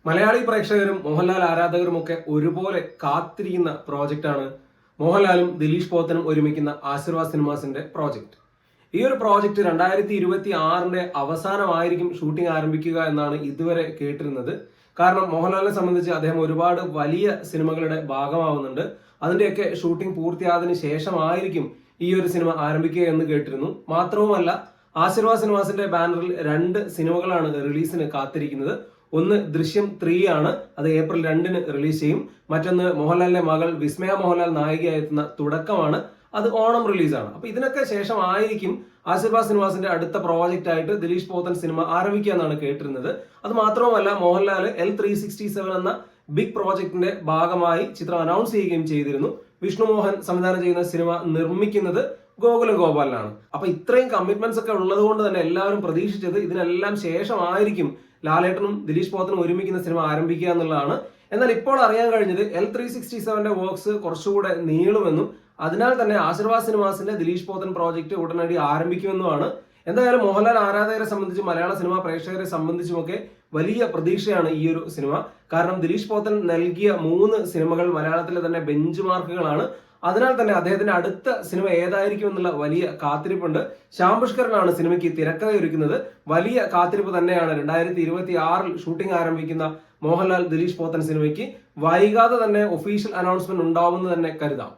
മലയാളി പ്രേക്ഷകരും മോഹൻലാൽ ആരാധകരും ഒക്കെ ഒരുപോലെ കാത്തിരിക്കുന്ന പ്രോജക്റ്റാണ് മോഹൻലാലും ദിലീഷ് പോത്തനും ഒരുമിക്കുന്ന ആശീർവാദ് സിനിമാസിന്റെ പ്രോജക്റ്റ്. ഈ ഒരു പ്രോജക്റ്റ് 2026 അവസാനമായിരിക്കും ഷൂട്ടിംഗ് ആരംഭിക്കുക എന്നാണ് ഇതുവരെ കേട്ടിരുന്നത്. കാരണം മോഹൻലാലിനെ സംബന്ധിച്ച് അദ്ദേഹം ഒരുപാട് വലിയ സിനിമകളുടെ ഭാഗമാവുന്നുണ്ട്. അതിന്റെയൊക്കെ ഷൂട്ടിംഗ് പൂർത്തിയായതിനു ശേഷമായിരിക്കും ഈ ഒരു സിനിമ ആരംഭിക്കുക എന്ന് കേട്ടിരുന്നു. മാത്രവുമല്ല, ആശീർവാദ് സിനിമാസിന്റെ ബാനറിൽ 2 സിനിമകളാണ് റിലീസിന് കാത്തിരിക്കുന്നത്. ഒന്ന് ദൃശ്യം 3 ആണ്, അത് ഏപ്രിൽ 2 റിലീസ് ചെയ്യും. മറ്റൊന്ന് മോഹൻലാലിന്റെ മകൾ വിസ്മയ മോഹൻലാൽ നായികയായി എത്തുന്ന തുടക്കമാണ്, അത് ഓണം റിലീസാണ്. അപ്പൊ ഇതിനൊക്കെ ശേഷം ആയിരിക്കും ആശീർവാദ് സിനിമാസിന്റെ അടുത്ത പ്രോജക്റ്റ് ആയിട്ട് ദിലീഷ് പോത്തൻ സിനിമ ആരംഭിക്കുക എന്നാണ് കേട്ടിരുന്നത്. അത് മാത്രവുമല്ല, മോഹൻലാൽ L367 എന്ന ബിഗ് പ്രോജക്റ്റിന്റെ ഭാഗമായി ചിത്രം അനൗൺസ് ചെയ്യുകയും ചെയ്തിരുന്നു. വിഷ്ണു മോഹൻ സംവിധാനം ചെയ്യുന്ന സിനിമ നിർമ്മിക്കുന്നത് ഗോകുലം ഗോപാലനാണ്. അപ്പൊ ഇത്രയും കമ്മിറ്റ്മെന്റ്സ് ഒക്കെ ഉള്ളത് കൊണ്ട് തന്നെ എല്ലാവരും പ്രതീക്ഷിച്ചത് ഇതിനെല്ലാം ശേഷമായിരിക്കും ലാലേട്ടനും ദിലീഷ് പോത്തനും ഒരുമിക്കുന്ന സിനിമ ആരംഭിക്കുക എന്നുള്ളതാണ്. എന്നാൽ ഇപ്പോൾ അറിയാൻ കഴിഞ്ഞത് L367 വർക്ക്സ് കുറച്ചുകൂടെ നീളുമെന്നും അതിനാൽ തന്നെ ആശീർവാദ് സിനിമാസിന്റെ ദിലീഷ് പോത്തൻ പ്രോജക്റ്റ് ഉടനടി ആരംഭിക്കുമെന്നുമാണ്. എന്തായാലും മോഹൻലാൽ ആരാധകരെ സംബന്ധിച്ചും മലയാള സിനിമാ പ്രേക്ഷകരെ സംബന്ധിച്ചുമൊക്കെ വലിയ പ്രതീക്ഷയാണ് ഈ ഒരു സിനിമ. കാരണം ദിലീഷ് പോത്തൻ നൽകിയ 3 സിനിമകൾ മലയാളത്തിലെ തന്നെ ബെഞ്ച് മാർക്കുകളാണ്. അതിനാൽ തന്നെ അദ്ദേഹത്തിന്റെ അടുത്ത സിനിമ ഏതായിരിക്കും എന്നുള്ള വലിയ കാത്തിരിപ്പുണ്ട്. ശ്യാം പുഷ്കരനാണ് സിനിമയ്ക്ക് തിരക്കഥയൊരുക്കുന്നത്. വലിയ കാത്തിരിപ്പ് തന്നെയാണ് 2026 ഷൂട്ടിംഗ് ആരംഭിക്കുന്ന മോഹൻലാൽ ദിലീഷ് പോത്തൻ സിനിമയ്ക്ക്. വൈകാതെ തന്നെ ഒഫീഷ്യൽ അനൗൺസ്മെന്റ് ഉണ്ടാവുമെന്ന് തന്നെ കരുതാം.